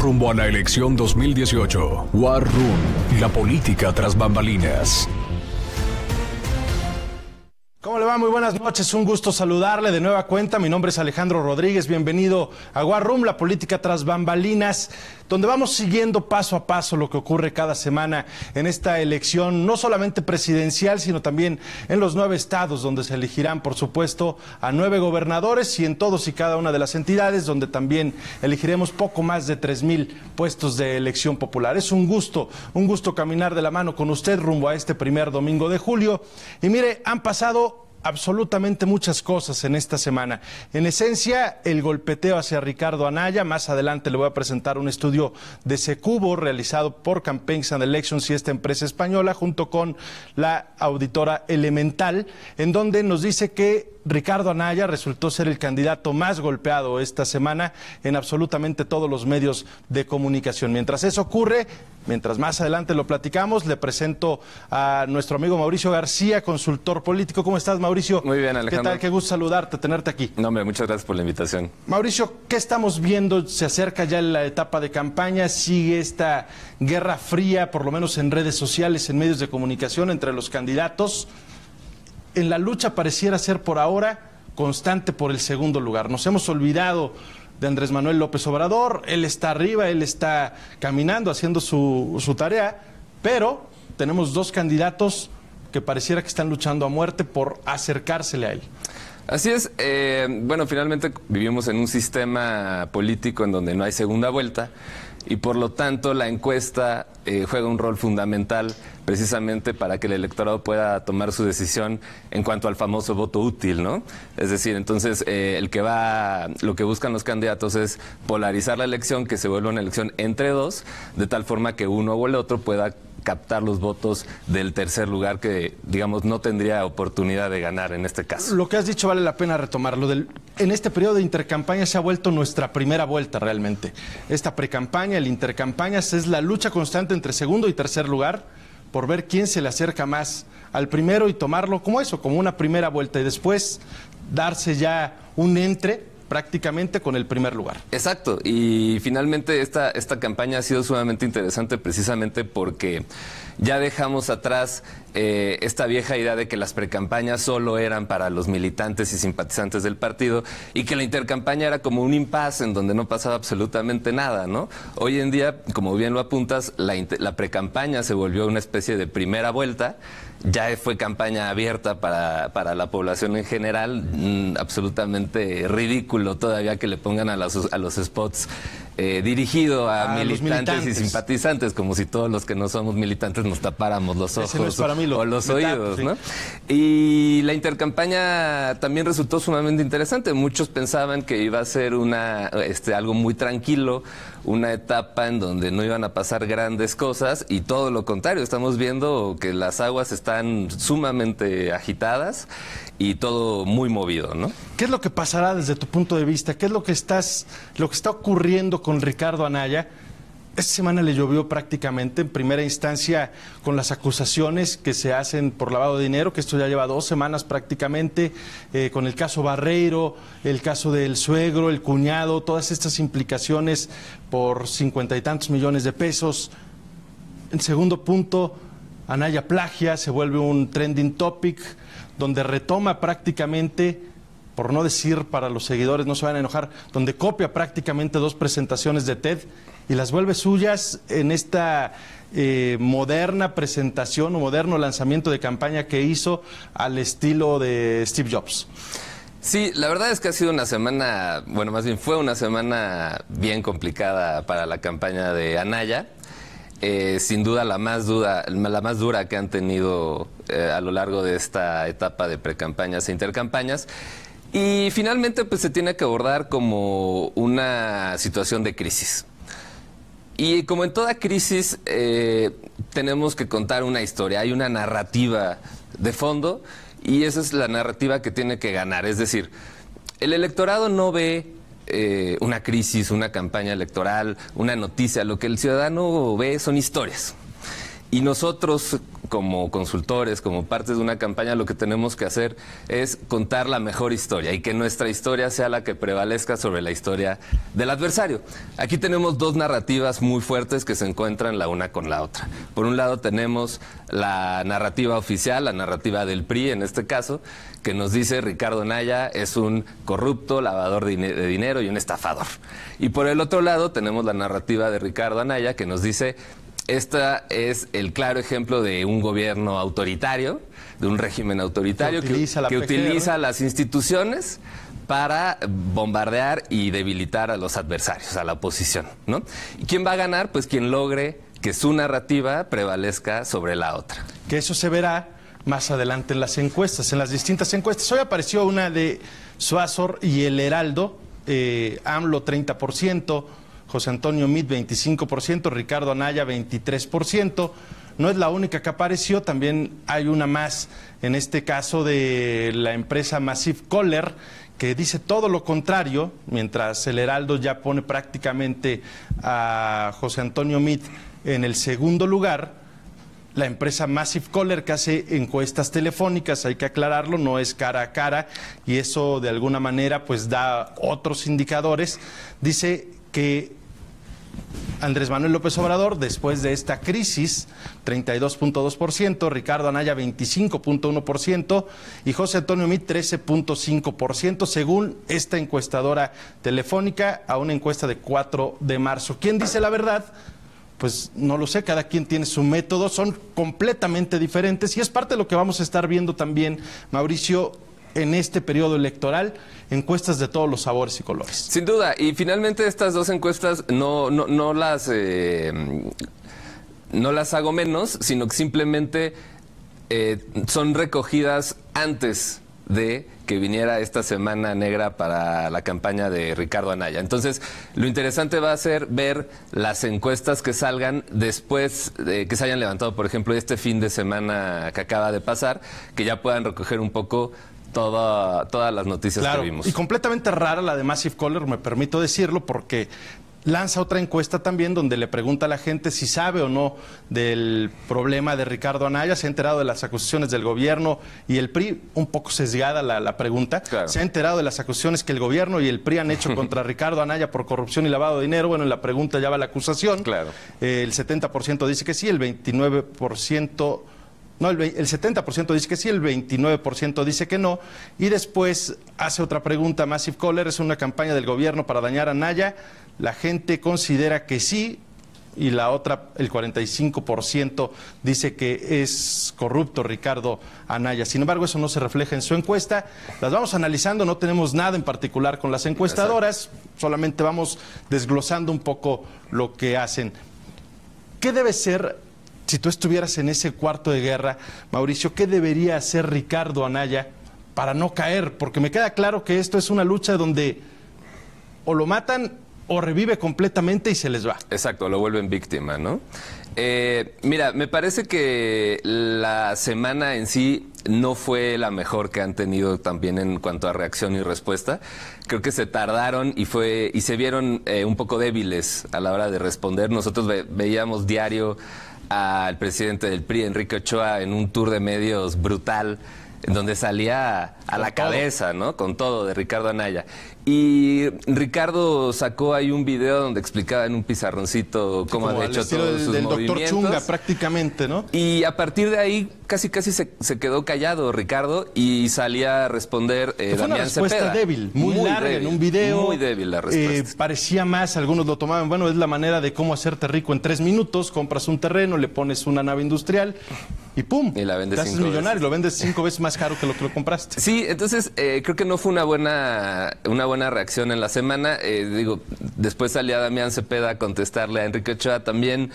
rumbo a la elección 2018. War Room, la política tras bambalinas. ¿Cómo le va? Muy buenas noches, un gusto saludarle de nueva cuenta. Mi nombre es Alejandro Rodríguez, bienvenido a War Room, la política tras bambalinas, donde vamos siguiendo paso a paso lo que ocurre cada semana en esta elección, no solamente presidencial, sino también en los 9 estados, donde se elegirán, por supuesto, a 9 gobernadores y en todos y cada una de las entidades, donde también elegiremos poco más de 3,000 puestos de elección popular. Es un gusto caminar de la mano con usted rumbo a este primer domingo de julio. Y mire, han pasado absolutamente muchas cosas en esta semana. En esencia, el golpeteo hacia Ricardo Anaya. Más adelante le voy a presentar un estudio de Secubo realizado por Campaigns and Elections y esta empresa española junto con la auditora Elemental, en donde nos dice que Ricardo Anaya resultó ser el candidato más golpeado esta semana en absolutamente todos los medios de comunicación. Mientras eso ocurre, mientras más adelante lo platicamos, le presento a nuestro amigo Mauricio García, consultor político. ¿Cómo estás, Mauricio? Muy bien, Alejandro. ¿Qué tal? Qué gusto saludarte, tenerte aquí. No, hombre, muchas gracias por la invitación. Mauricio, ¿qué estamos viendo? Se acerca ya la etapa de campaña, sigue esta guerra fría, por lo menos en redes sociales, en medios de comunicación, entre los candidatos. En la lucha pareciera ser por ahora constante por el segundo lugar. Nos hemos olvidado de Andrés Manuel López Obrador, él está arriba, él está caminando, haciendo su tarea, pero tenemos 2 candidatos que pareciera que están luchando a muerte por acercársele a él. Así es, bueno, finalmente vivimos en un sistema político en donde no hay segunda vuelta y por lo tanto la encuesta juega un rol fundamental precisamente para que el electorado pueda tomar su decisión en cuanto al famoso voto útil, ¿no? Es decir, entonces lo que buscan los candidatos es polarizar la elección, que se vuelva una elección entre 2, de tal forma que uno o el otro pueda captar los votos del tercer lugar que, digamos, no tendría oportunidad de ganar en este caso. Lo que has dicho vale la pena retomarlo. En este periodo de intercampaña se ha vuelto nuestra primera vuelta realmente. Esta precampaña, el intercampañas, es la lucha constante entre segundo y tercer lugar por ver quién se le acerca más al primero y tomarlo como eso, como una primera vuelta y después darse ya un entre prácticamente con el primer lugar. Exacto, y finalmente esta campaña ha sido sumamente interesante precisamente porque ya dejamos atrás esta vieja idea de que las precampañas solo eran para los militantes y simpatizantes del partido y que la intercampaña era como un impasse en donde no pasaba absolutamente nada, ¿no? Hoy en día, como bien lo apuntas, la precampaña se volvió una especie de primera vuelta. Ya fue campaña abierta para la población en general, absolutamente ridículo todavía que le pongan a los spots dirigido a militantes y simpatizantes, como si todos los que no somos militantes nos tapáramos los ojos o los oídos, ¿no? Y la intercampaña también resultó sumamente interesante. Muchos pensaban que iba a ser algo muy tranquilo, una etapa en donde no iban a pasar grandes cosas y todo lo contrario, estamos viendo que las aguas están sumamente agitadas y todo muy movido, ¿no? ¿Qué es lo que pasará desde tu punto de vista? ¿Qué es lo que está ocurriendo con Ricardo Anaya? Esta semana le llovió prácticamente, en primera instancia con las acusaciones que se hacen por lavado de dinero, que esto ya lleva 2 semanas prácticamente, con el caso Barreiro, el caso del suegro, el cuñado, todas estas implicaciones por 50 y tantos millones de pesos. En segundo punto, Anaya plagia, se vuelve un trending topic, donde retoma prácticamente, por no decir para los seguidores, no se van a enojar, donde copia prácticamente 2 presentaciones de TED y las vuelve suyas en esta moderna presentación o moderno lanzamiento de campaña que hizo al estilo de Steve Jobs. Sí, la verdad es que ha sido una semana, bueno, más bien fue una semana bien complicada para la campaña de Anaya. Sin duda la más dura que han tenido a lo largo de esta etapa de precampañas e intercampañas. Y finalmente pues se tiene que abordar como una situación de crisis. Y como en toda crisis tenemos que contar una historia, hay una narrativa de fondo y esa es la narrativa que tiene que ganar. Es decir, el electorado no ve una crisis, una campaña electoral, una noticia. Lo que el ciudadano ve son historias. Y nosotros como consultores, como parte de una campaña, lo que tenemos que hacer es contar la mejor historia y que nuestra historia sea la que prevalezca sobre la historia del adversario. Aquí tenemos dos narrativas muy fuertes que se encuentran la una con la otra. Por un lado tenemos la narrativa oficial, la narrativa del PRI en este caso, que nos dice Ricardo Anaya es un corrupto, lavador de dinero y un estafador. Y por el otro lado tenemos la narrativa de Ricardo Anaya que nos dice esta es el claro ejemplo de un gobierno autoritario, de un régimen autoritario que utiliza las instituciones para bombardear y debilitar a los adversarios, a la oposición, ¿no? ¿Y quién va a ganar? Pues quien logre que su narrativa prevalezca sobre la otra. Que eso se verá más adelante en las encuestas, en las distintas encuestas. Hoy apareció una de Suazor y El Heraldo, AMLO 30%, José Antonio Meade 25%, Ricardo Anaya 23%. No es la única que apareció, también hay una más, en este caso de la empresa Massive Caller, que dice todo lo contrario, mientras El Heraldo ya pone prácticamente a José Antonio Meade en el segundo lugar. La empresa Massive Caller, que hace encuestas telefónicas, hay que aclararlo, no es cara a cara, y eso de alguna manera pues da otros indicadores. Dice que Andrés Manuel López Obrador, después de esta crisis, 32.2%, Ricardo Anaya 25.1% y José Antonio Meade 13.5%, según esta encuestadora telefónica, a una encuesta de 4 de marzo. ¿Quién dice la verdad? Pues no lo sé, cada quien tiene su método, son completamente diferentes y es parte de lo que vamos a estar viendo también, Mauricio, en este periodo electoral, encuestas de todos los sabores y colores. Sin duda, y finalmente estas dos encuestas no las hago menos, sino que simplemente son recogidas antes de que viniera esta semana negra para la campaña de Ricardo Anaya. Entonces, lo interesante va a ser ver las encuestas que salgan después de que se hayan levantado, por ejemplo, este fin de semana que acaba de pasar, que ya puedan recoger un poco todas las noticias que vimos. Y completamente rara la de Massive Caller, me permito decirlo, porque lanza otra encuesta también donde le pregunta a la gente si sabe o no del problema de Ricardo Anaya, se ha enterado de las acusaciones del gobierno y el PRI, un poco sesgada la pregunta, claro. Se ha enterado de las acusaciones que el gobierno y el PRI han hecho contra Ricardo Anaya por corrupción y lavado de dinero. Bueno, en la pregunta ya va la acusación. Claro. El 70% dice que sí, el 29%... No, el 70% dice que sí, el 29% dice que no. Y después hace otra pregunta, Massive Caller, ¿es una campaña del gobierno para dañar a Anaya? La gente considera que sí, y la otra, el 45%, dice que es corrupto Ricardo Anaya. Sin embargo, eso no se refleja en su encuesta. Las vamos analizando, no tenemos nada en particular con las encuestadoras, solamente vamos desglosando un poco lo que hacen. ¿Qué debe ser? Si tú estuvieras en ese cuarto de guerra, Mauricio, ¿qué debería hacer Ricardo Anaya para no caer? Porque me queda claro que esto es una lucha donde o lo matan o revive completamente y se les va. Exacto, lo vuelven víctima, ¿no? Mira, me parece que la semana en sí no fue la mejor que han tenido también en cuanto a reacción y respuesta. Creo que se tardaron y se vieron un poco débiles a la hora de responder. Nosotros veíamos diario al presidente del PRI, Enrique Ochoa, en un tour de medios brutal, en donde salía a la cabeza, ¿no? Con todo, de Ricardo Anaya. Y Ricardo sacó ahí un video donde explicaba en un pizarroncito cómo había hecho todos sus movimientos. Doctor Chunga, prácticamente, ¿no? Y a partir de ahí, casi se quedó callado Ricardo y salía a responder Damián Cepeda. Fue una respuesta débil, muy larga, débil, en un video. Muy débil la respuesta. Parecía más, algunos lo tomaban, bueno, es la manera de cómo hacerte rico en 3 minutos, compras un terreno, le pones una nave industrial y ¡pum! Y la vendes te haces millonario, lo vendes 5 veces más caro que lo compraste. Sí, entonces creo que no fue una buena reacción en la semana. Después salía Damián Cepeda a contestarle a Enrique Ochoa también,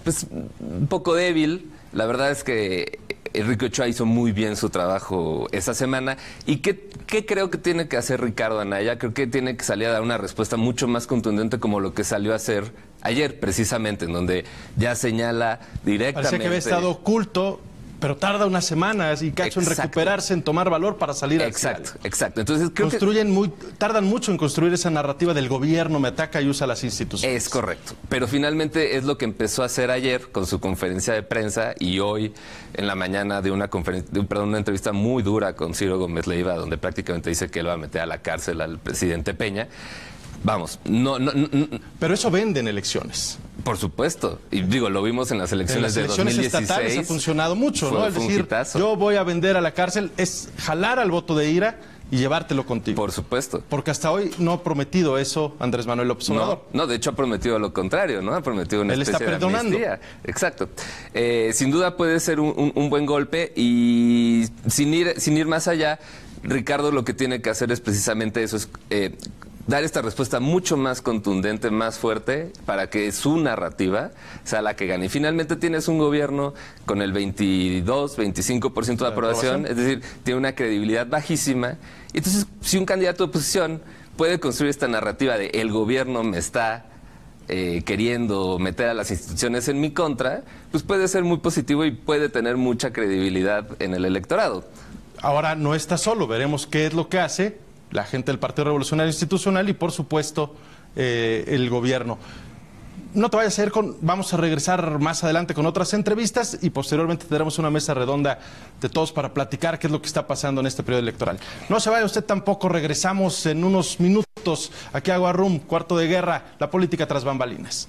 pues un poco débil. La verdad es que Enrique Ochoa hizo muy bien su trabajo esa semana. ¿Y qué creo que tiene que hacer Ricardo Anaya? Creo que tiene que salir a dar una respuesta mucho más contundente como lo que salió a hacer ayer, precisamente, en donde ya señala directamente... Parecía que había estado oculto, Pero tarda unas semanas y cacho en recuperarse, en tomar valor para salir al Exacto, cielo. exacto. Entonces creo tardan mucho en construir esa narrativa del gobierno me ataca y usa las instituciones. Es correcto, pero finalmente es lo que empezó a hacer ayer con su conferencia de prensa y hoy en la mañana de una entrevista muy dura con Ciro Gómez Leiva, donde prácticamente dice que él va a meter a la cárcel al presidente Peña. Vamos, no. Pero eso vende en elecciones. Por supuesto. Y digo, lo vimos en las elecciones de 2016. Estatales ha funcionado mucho, ¿no? Es decir, hitazo. Yo voy a vender a la cárcel, es jalar al voto de ira y llevártelo contigo. Por supuesto. Porque hasta hoy no ha prometido eso Andrés Manuel López Obrador. No, de hecho ha prometido lo contrario, ¿no? Ha prometido una especie de amnistía. Exacto. Sin duda puede ser un buen golpe y sin ir más allá, Ricardo lo que tiene que hacer es precisamente eso, es dar esta respuesta mucho más contundente, más fuerte, para que su narrativa sea la que gane. Y finalmente tienes un gobierno con el 22, 25% de aprobación, es decir, tiene una credibilidad bajísima. Y entonces, si un candidato de oposición puede construir esta narrativa de el gobierno me está queriendo meter a las instituciones en mi contra, pues puede ser muy positivo y puede tener mucha credibilidad en el electorado. Ahora no está solo, veremos qué es lo que hace la gente del Partido Revolucionario Institucional y, por supuesto, el gobierno. No te vayas a ir vamos a regresar más adelante con otras entrevistas y posteriormente tendremos una mesa redonda de todos para platicar qué es lo que está pasando en este periodo electoral. No se vaya usted tampoco, regresamos en unos minutos aquí a War Room, Cuarto de Guerra, la política tras bambalinas.